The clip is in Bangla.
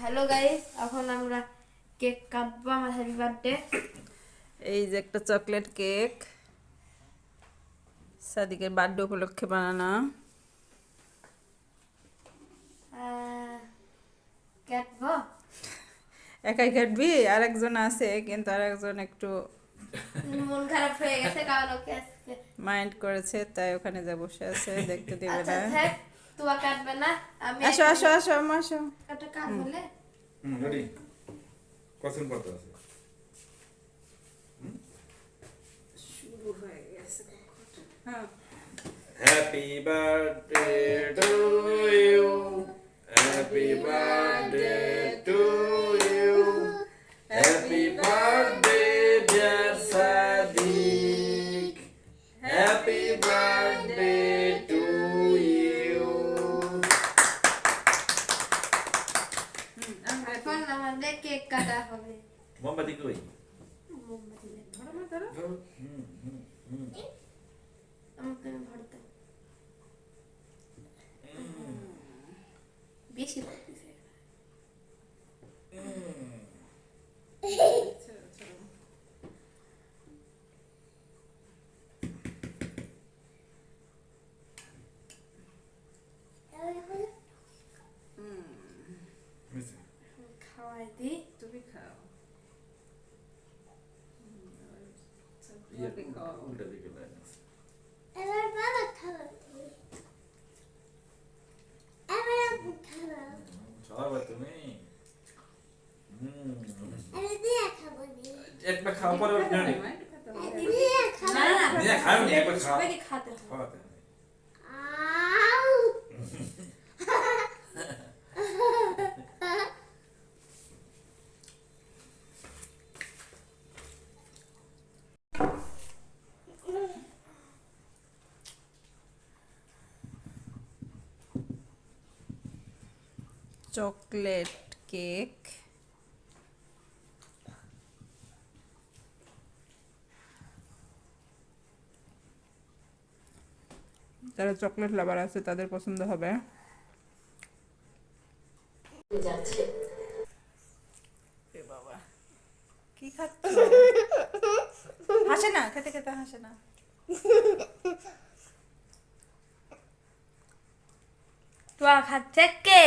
হ্যালো গাইস, এখন আমরা কেক কাটবো আমার হ্যাপি বার্থডে। এই যে একটা চকলেট কেক সাদিকের বার্থডে উপলক্ষে বানানো। কাটবো। একাই কাটবি? আরেকজন আছে, কিন্তু আরেকজন একটু মন খারাপ হয়ে গেছে কারণ ওকে আজকে মাইন্ড করেছে, তাই ওখানে যা বসে আছে, দেখতে দেবে আচ্ছা না। থাক, তুয়া কাটবে না, আমি আসো আসো আসো আম্মা আসো। একটা কাজ হলে রেডি কখন কত আছে শুরু হয়ে গেছে। হ্যাঁ, happy birthday to you happy birthday to you happy birthday dear Sadiq happy birthday to you এখন আমাদের কেক কাটা হবে। মোমবাতি কই মোমবাতি নেই। ধরো মা, ধরো। আমাকে ভরতে বেশি লাগতেছে। ছেড়ো, ছেড়ো। খাওয়াই দিই। তুমি খাও। উল্টা দিকে লাইন আছে এবার বাবা খাওয়াতে এবার আপু খাওয়া চালাবা তুমি আমি দিয়ে খাবো নি একবার খাওয়া পরে না, নেই মা, একটু খেতে হবে। দিয়ে খাবো না না নিয়ে খাও নি একবার খাও সবাইকে খাতে হবে। খাওয়াতে আউ চকলেট কেক। যারা চকলেট লাভার আছে তাদের পছন্দ হবে। এ বাবা, কি খাচ্ছ? হাসে না, খেতে খেতে হাসে না। তুয়া খাচ্ছে কে?